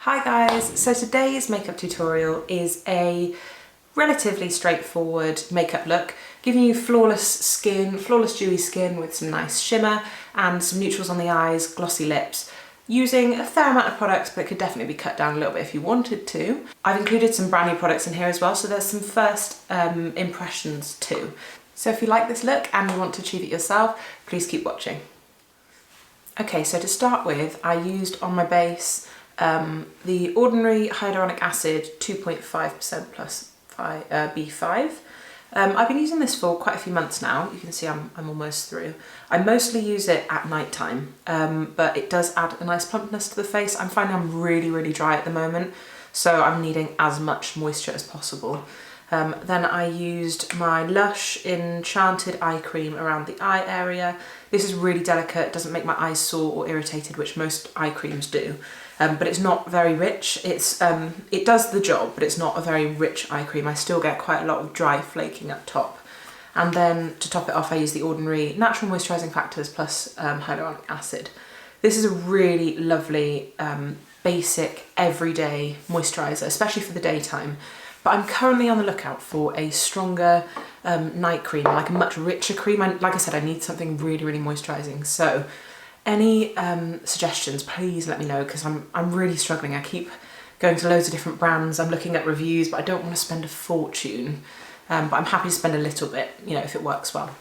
Hi guys, so today's makeup tutorial is a relatively straightforward makeup look, giving you flawless skin, flawless dewy skin with some nice shimmer and some neutrals on the eyes, glossy lips, using a fair amount of products but could definitely be cut down a little bit if you wanted to. I've included some brand new products in here as well, so there's some first impressions too. So if you like this look and you want to achieve it yourself, please keep watching. Okay, so to start with, I used on my base the ordinary hyaluronic acid 2.5% plus B5. I've been using this for quite a few months now. You can see I'm almost through. I mostly use it at night time, but it does add a nice plumpness to the face. I'm finding I'm really dry at the moment, so I'm needing as much moisture as possible. Then I used my Lush Enchanted Eye Cream around the eye area. This is really delicate, doesn't make my eyes sore or irritated, which most eye creams do. But it's not very rich. It does the job, but it's not a very rich eye cream. I still get quite a lot of dry flaking up top. And then to top it off, I use the ordinary Natural Moisturising Factors plus hyaluronic acid. This is a really lovely, basic, everyday moisturiser, especially for the daytime. But I'm currently on the lookout for a stronger night cream, like a much richer cream. Like I said, I need something really moisturising. So any suggestions, please let me know, because I'm really struggling. I keep going to loads of different brands. I'm looking at reviews, but I don't want to spend a fortune. But I'm happy to spend a little bit, you know, if it works well.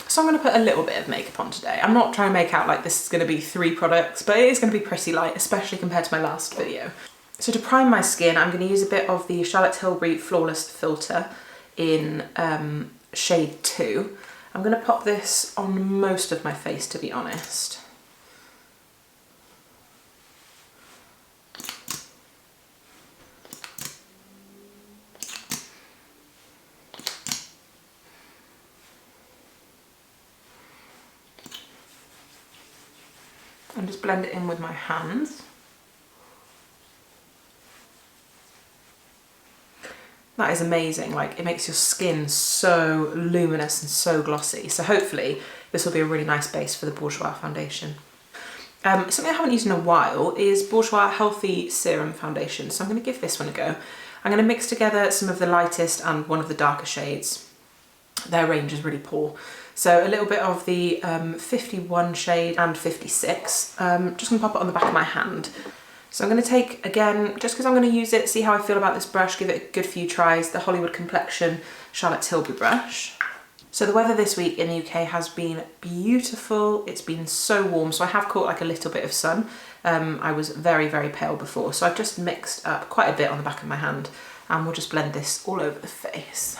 So I'm going to put a little bit of makeup on today. I'm not trying to make out like this is going to be 3 products, but it is going to be pretty light, especially compared to my last video. So to prime my skin, I'm going to use a bit of the Charlotte Tilbury Flawless Filter in shade 2. I'm going to pop this on most of my face, to be honest. And just blend it in with my hands. That is amazing, like it makes your skin so luminous and so glossy. So hopefully this will be a really nice base for the Bourjois foundation. Something I haven't used in a while is Bourjois Healthy Serum Foundation. So I'm going to give this one a go. I'm going to mix together some of the lightest and one of the darker shades. Their range is really poor. So a little bit of the 51 shade and 56. Just going to pop it on the back of my hand. So I'm going to take, again, just because I'm going to use it, see how I feel about this brush, give it a good few tries, the Hollywood Complexion Charlotte Tilbury brush. So the weather this week in the UK has been beautiful. It's been so warm, so I have caught like a little bit of sun. I was very pale before, so I've just mixed up quite a bit on the back of my hand, and we'll just blend this all over the face.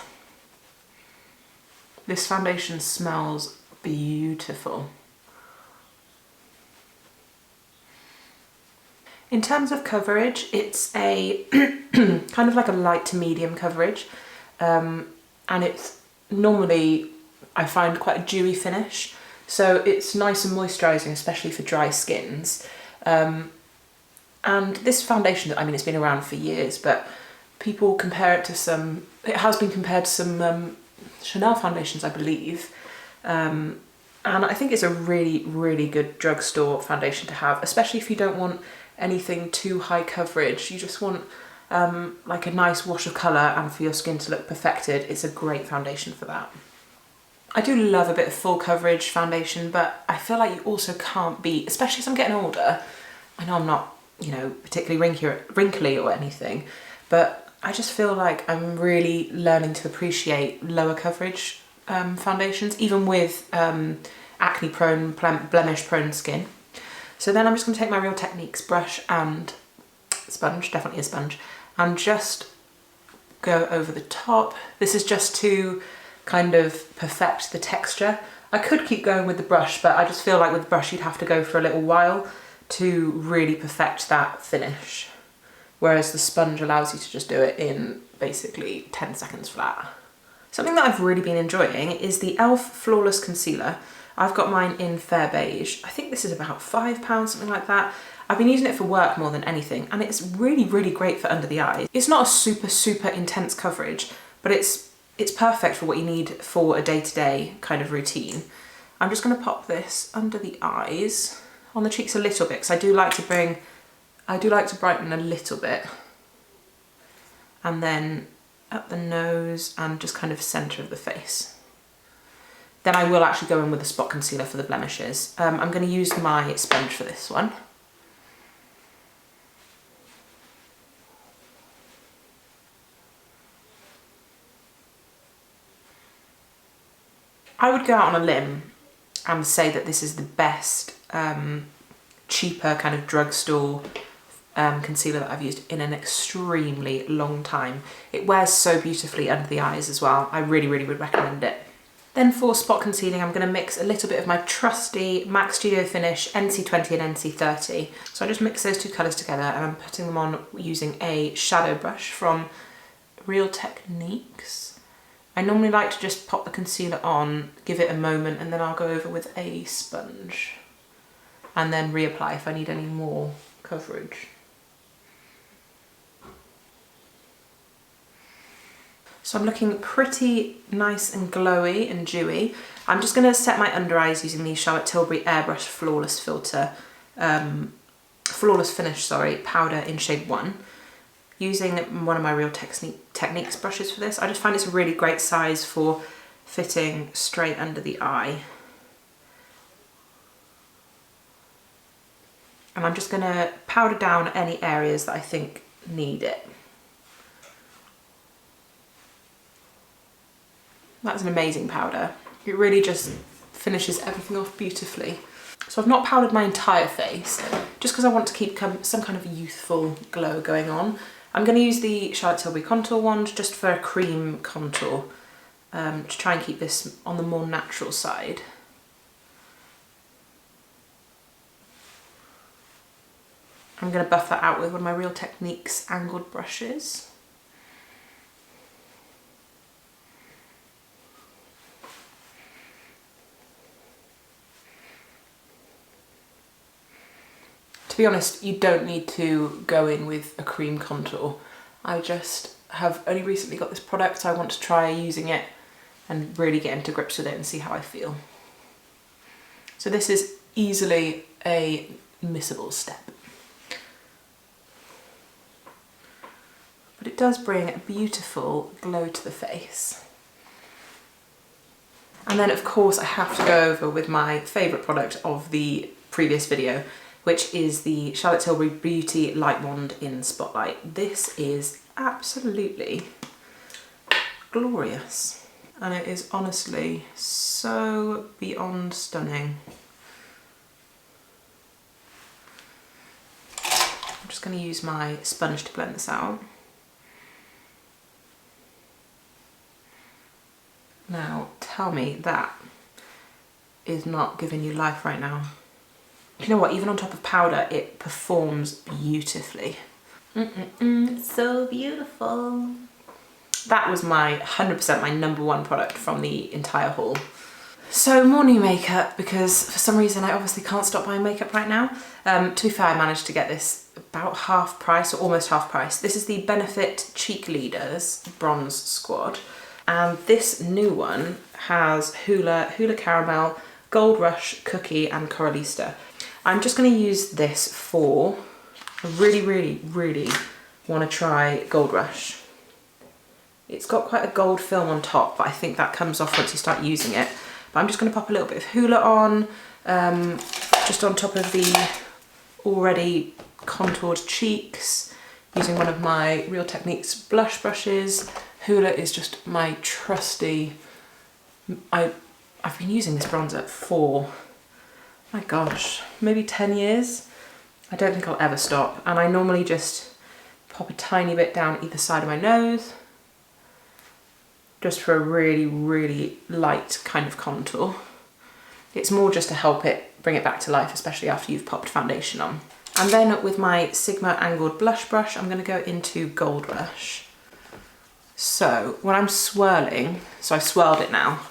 This foundation smells beautiful. In terms of coverage, it's a kind of like a light to medium coverage, and it's normally, I find, quite a dewy finish, so it's nice and moisturising, especially for dry skins. And this foundation, I mean, it's been around for years, but people compare it to some, it has been compared to some Chanel foundations, I believe, and I think it's a really good drugstore foundation to have, especially if you don't want anything too high coverage. You just want like a nice wash of colour and for your skin to look perfected. It's a great foundation for that. I do love a bit of full coverage foundation, but I feel like you also can't beat, especially as I'm getting older. I know I'm not, you know, particularly wrinkly or anything, but I just feel like I'm really learning to appreciate lower coverage foundations, even with acne prone, blemish prone skin. So then I'm just going to take my Real Techniques brush and sponge, definitely a sponge, and just go over the top. This is just to kind of perfect the texture. I could keep going with the brush, but I just feel like with the brush you'd have to go for a little while to really perfect that finish. Whereas the sponge allows you to just do it in basically 10 seconds flat. Something that I've really been enjoying is the e.l.f. Flawless Concealer. I've got mine in Fair Beige. I think this is about £5, something like that. I've been using it for work more than anything, and it's really great for under the eyes. It's not a super intense coverage, but it's perfect for what you need for a day-to-day kind of routine. I'm just going to pop this under the eyes, on the cheeks a little bit, because I do like to bring I do like to brighten a little bit. And then up the nose and just kind of centre of the face. Then I will actually go in with a spot concealer for the blemishes. I'm going to use my sponge for this one. I would go out on a limb and say that this is the best cheaper kind of drugstore concealer that I've used in an extremely long time. It wears so beautifully under the eyes as well. I really, really would recommend it. Then for spot concealing, I'm going to mix a little bit of my trusty MAC Studio Finish NC20 and NC30. So I just mix those two colours together and I'm putting them on using a shadow brush from Real Techniques. I normally like to just pop the concealer on, give it a moment, and then I'll go over with a sponge and then reapply if I need any more coverage. So I'm looking pretty nice and glowy and dewy. I'm just going to set my under eyes using the Charlotte Tilbury Airbrush Flawless Filter, Flawless Finish, powder in shade 1. Using one of my Real Techniques brushes for this. I just find it's a really great size for fitting straight under the eye. And I'm just going to powder down any areas that I think need it. That's an amazing powder. It really just finishes everything off beautifully. So I've not powdered my entire face, just because I want to keep some kind of youthful glow going on. I'm going to use the Charlotte Tilbury contour wand just for a cream contour, to try and keep this on the more natural side. I'm going to buff that out with one of my Real Techniques angled brushes. To be honest, you don't need to go in with a cream contour. I just have only recently got this product, so I want to try using it and really get into grips with it and see how I feel. So this is easily a missable step. But it does bring a beautiful glow to the face. And then of course I have to go over with my favourite product of the previous video, which is the Charlotte Tilbury Beauty Light Wand in Spotlight. This is absolutely glorious. And it is honestly so beyond stunning. I'm just going to use my sponge to blend this out. Now, tell me that is not giving you life right now. You know what, even on top of powder, it performs beautifully. So beautiful. That was my 100% my #1 product from the entire haul. So morning makeup, because for some reason I obviously can't stop buying makeup right now. To be fair, I managed to get this about half price, or almost half price. This is the Benefit Cheekleaders Bronze Squad. And this new one has Hula Caramel, Gold Rush, Cookie and Coralista. I'm just going to use this for, I really, really, really want to try Gold Rush. It's got quite a gold film on top, but I think that comes off once you start using it. But I'm just going to pop a little bit of Hula on, just on top of the already contoured cheeks, using one of my Real Techniques blush brushes. Hula is just my trusty, I've been using this bronzer for, my gosh, maybe 10 years. I don't think I'll ever stop. And I normally just pop a tiny bit down either side of my nose, just for a really, really light kind of contour. It's more just to help it, bring it back to life, especially after you've popped foundation on. And then with my Sigma angled blush brush, I'm going to go into Gold Rush. So when I'm swirling, so I've swirled it now,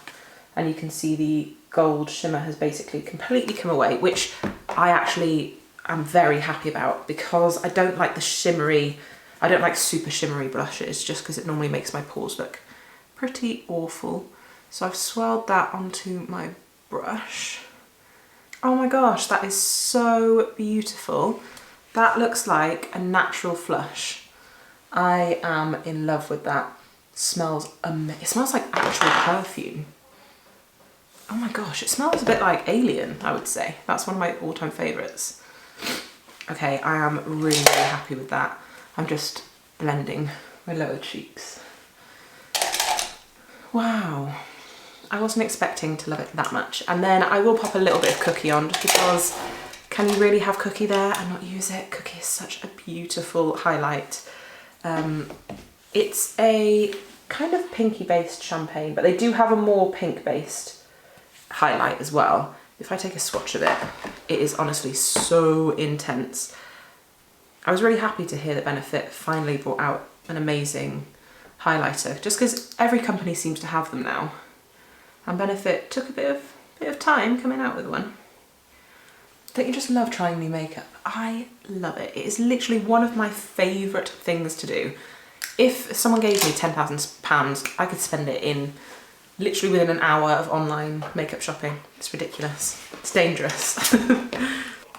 and you can see the gold shimmer has basically completely come away, which I actually am very happy about, because I don't like the shimmery, I don't like super shimmery blushes, just because it normally makes my pores look pretty awful. So I've swirled that onto my brush. Oh my gosh, that is so beautiful. That looks like a natural flush. I am in love with that. Smells amazing. It smells like actual perfume. Oh my gosh, it smells a bit like Alien, I would say. That's one of my all-time favourites. Okay, I am really, really happy with that. I'm just blending my lower cheeks. Wow. I wasn't expecting to love it that much. And then I will pop a little bit of Cookie on just because can you really have Cookie there and not use it? Cookie is such a beautiful highlight. It's a kind of pinky based champagne, but they do have a more pink based highlight as well. If I take a swatch of it, it is honestly so intense. I was really happy to hear that Benefit finally brought out an amazing highlighter, just because every company seems to have them now. And Benefit took a bit of time coming out with one. Don't you just love trying new makeup? I love it. It is literally one of my favourite things to do. If someone gave me £10,000, I could spend it in literally within an hour of online makeup shopping. It's ridiculous. It's dangerous.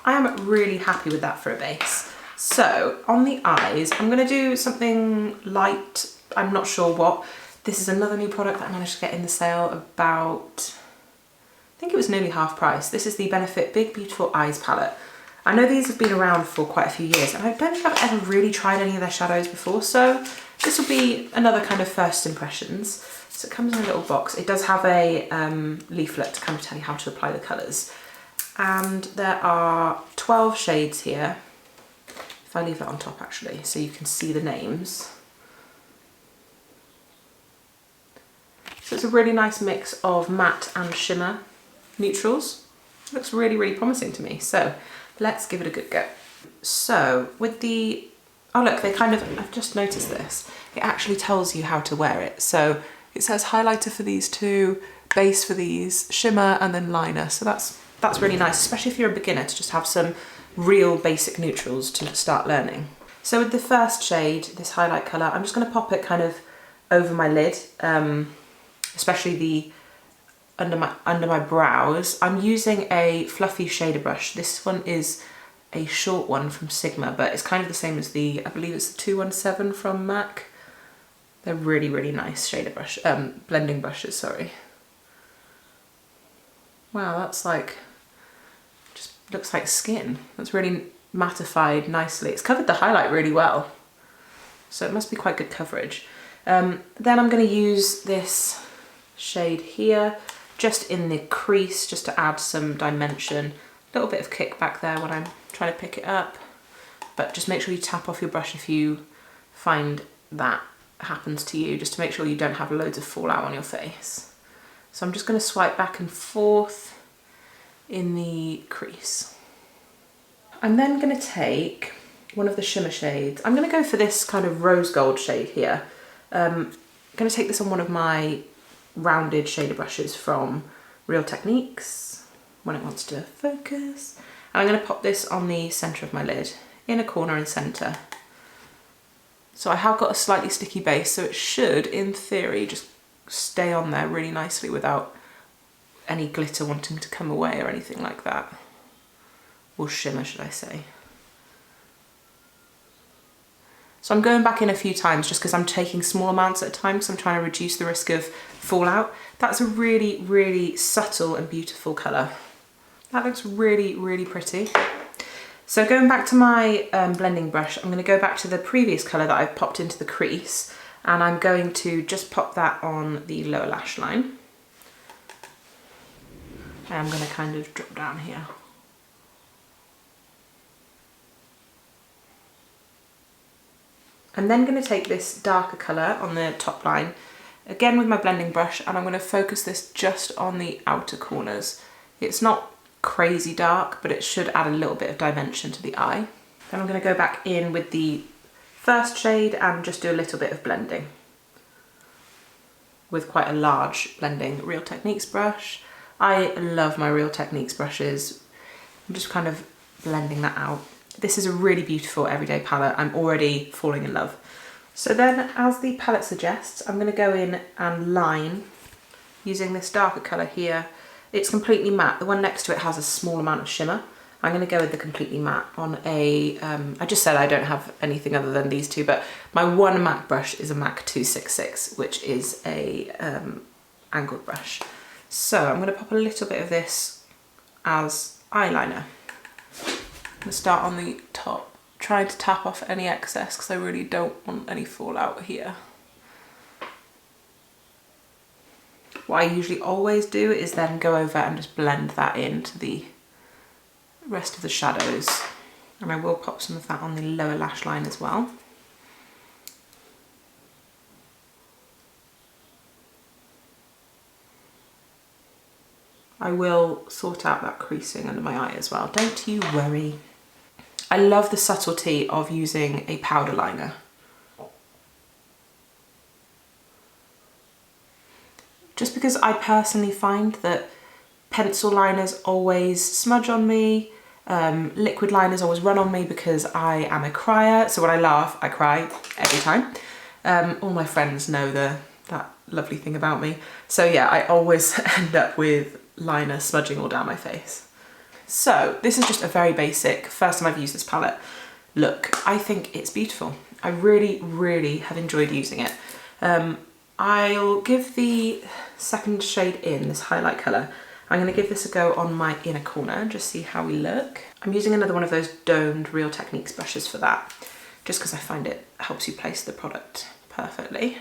I am really happy with that for a base. So on the eyes, I'm going to do something light. I'm not sure what. This is another new product that I managed to get in the sale about, I think it was nearly half price. This is the Benefit Big Beautiful Eyes palette. I know these have been around for quite a few years and I don't think I've ever really tried any of their shadows before, so this will be another kind of first impressions. So it comes in a little box. It does have a leaflet to kind of tell you how to apply the colours. And there are 12 shades here. If I leave that on top actually, so you can see the names. So it's a really nice mix of matte and shimmer neutrals. It looks really, really promising to me. So let's give it a good go. So with the, oh look, they kind of, I've just noticed this. It actually tells you how to wear it. So it says highlighter for these two, base for these, shimmer and then liner. So that's really nice, especially if you're a beginner, to just have some real basic neutrals to start learning. So with the first shade, this highlight colour, I'm just going to pop it kind of over my lid, especially the under my brows. I'm using a fluffy shader brush. This one is a short one from Sigma, but it's kind of the same as the, I believe it's the 217 from MAC. They're really, really nice shader brush, blending brushes, sorry. Wow, that's like, just looks like skin. That's really mattified nicely. It's covered the highlight really well, so it must be quite good coverage. Then I'm going to use this shade here, just in the crease, just to add some dimension. A little bit of kickback there when I'm trying to pick it up, but just make sure you tap off your brush if you find that happens to you, just to make sure you don't have loads of fallout on your face. So I'm just going to swipe back and forth in the crease. I'm then going to take one of the shimmer shades. I'm going to go for this kind of rose gold shade here. I'm going to take this on one of my rounded shader brushes from Real Techniques when it wants to focus. And I'm going to pop this on the centre of my lid, in a corner and centre. So I have got a slightly sticky base, so it should, in theory, just stay on there really nicely without any glitter wanting to come away or anything like that. Or shimmer, should I say. So I'm going back in a few times just because I'm taking small amounts at a time, because I'm trying to reduce the risk of fallout. That's a really, really subtle and beautiful colour. That looks really, really pretty. So going back to my blending brush, I'm going to go back to the previous colour that I've popped into the crease, and I'm going to just pop that on the lower lash line. And I'm going to kind of drop down here. I'm then going to take this darker colour on the top line, again with my blending brush, and I'm going to focus this just on the outer corners. It's not crazy dark, but it should add a little bit of dimension to the eye. Then I'm going to go back in with the first shade and just do a little bit of blending with quite a large blending Real Techniques brush. I love my Real Techniques brushes. I'm just kind of blending that out. This is a really beautiful everyday palette. I'm already falling in love. So then, as the palette suggests, I'm going to go in and line using this darker colour here. It's completely matte. The one next to it has a small amount of shimmer, I'm going to go with the Completely Matte on a, I just said I don't have anything other than these two, but my one MAC brush is a MAC 266, which is a angled brush. So I'm going to pop a little bit of this as eyeliner. I'm going to start on the top, trying to tap off any excess because I really don't want any fallout here. What I usually always do is then go over and just blend that into the rest of the shadows. And I will pop some of that on the lower lash line as well. I will sort out that creasing under my eye as well, don't you worry. I love the subtlety of using a powder liner. Just because I personally find that pencil liners always smudge on me, liquid liners always run on me because I am a crier, so when I laugh, I cry every time. All my friends know that lovely thing about me. So yeah, I always end up with liner smudging all down my face. So this is just a very basic, first time I've used this palette, look. I think it's beautiful. I really, really have enjoyed using it. I'll give the second shade in, this highlight colour, I'm going to give this a go on my inner corner and just see how we look. I'm using another one of those domed Real Techniques brushes for that, just because I find it helps you place the product perfectly.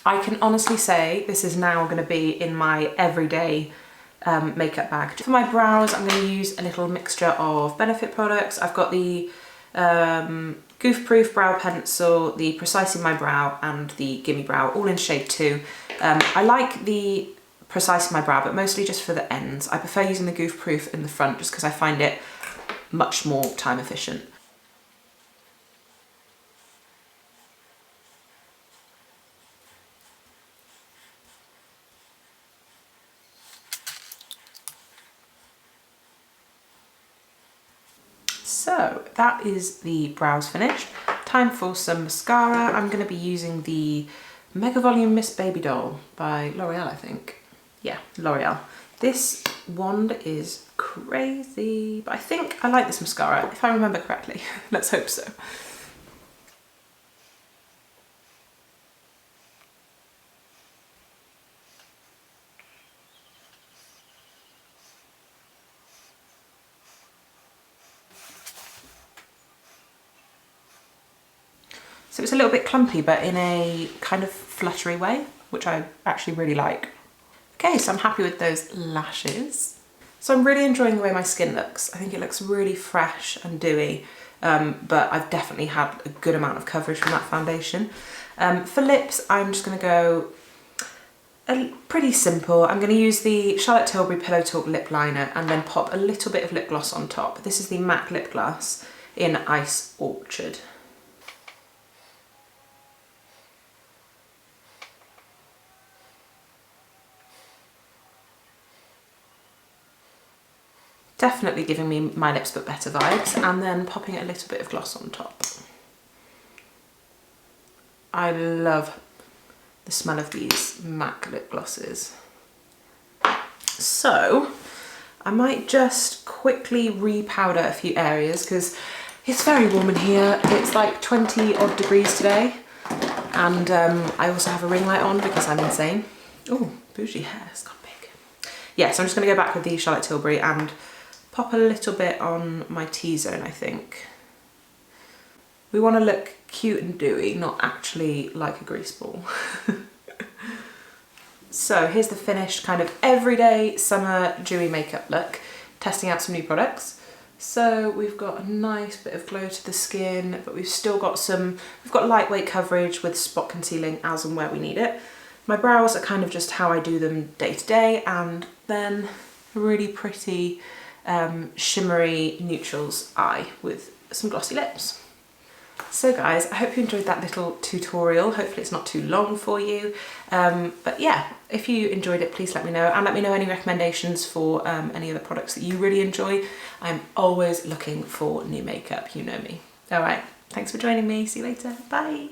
I can honestly say this is now going to be in my everyday makeup bag. For my brows, I'm going to use a little mixture of Benefit products. I've got the Goof Proof brow pencil, the Precising My Brow and the Gimme Brow, all in shade 2. I like the Precising My Brow, but mostly just for the ends. I prefer using the Goof Proof in the front just because I find it much more time efficient. So that is the brows finished. Time for some mascara. I'm going to be using the Mega Volume Miss Baby Doll by L'Oreal, I think. Yeah, L'Oreal. This wand is crazy, but I think I like this mascara, if I remember correctly. Let's hope so. So it's a little bit clumpy, but in a kind of fluttery way, which I actually really like. Okay, so I'm happy with those lashes. So I'm really enjoying the way my skin looks. I think it looks really fresh and dewy, but I've definitely had a good amount of coverage from that foundation. For lips, I'm just gonna go pretty simple. I'm gonna use the Charlotte Tilbury Pillow Talk lip liner and then pop a little bit of lip gloss on top. This is the MAC lip gloss in Ice Orchard. Definitely giving me my lips but better vibes, and then popping a little bit of gloss on top. I love the smell of these MAC lip glosses. So I might just quickly repowder a few areas because it's very warm in here. It's like 20 odd degrees today, and I also have a ring light on because I'm insane. Oh, bougie hair, it's gone big. Yeah, so I'm just gonna go back with the Charlotte Tilbury and pop a little bit on my T-zone, I think. We want to look cute and dewy, not actually like a grease ball. So here's the finished kind of everyday summer dewy makeup look, testing out some new products. So we've got a nice bit of glow to the skin, but we've still got we've got lightweight coverage with spot concealing as and where we need it. My brows are kind of just how I do them day to day, and then a really pretty shimmery neutrals eye with some glossy lips. So guys, I hope you enjoyed that little tutorial. Hopefully it's not too long for you. But yeah, if you enjoyed it, please let me know, and let me know any recommendations for any other products that you really enjoy. I'm always looking for new makeup, you know me. All right, thanks for joining me. See you later. Bye.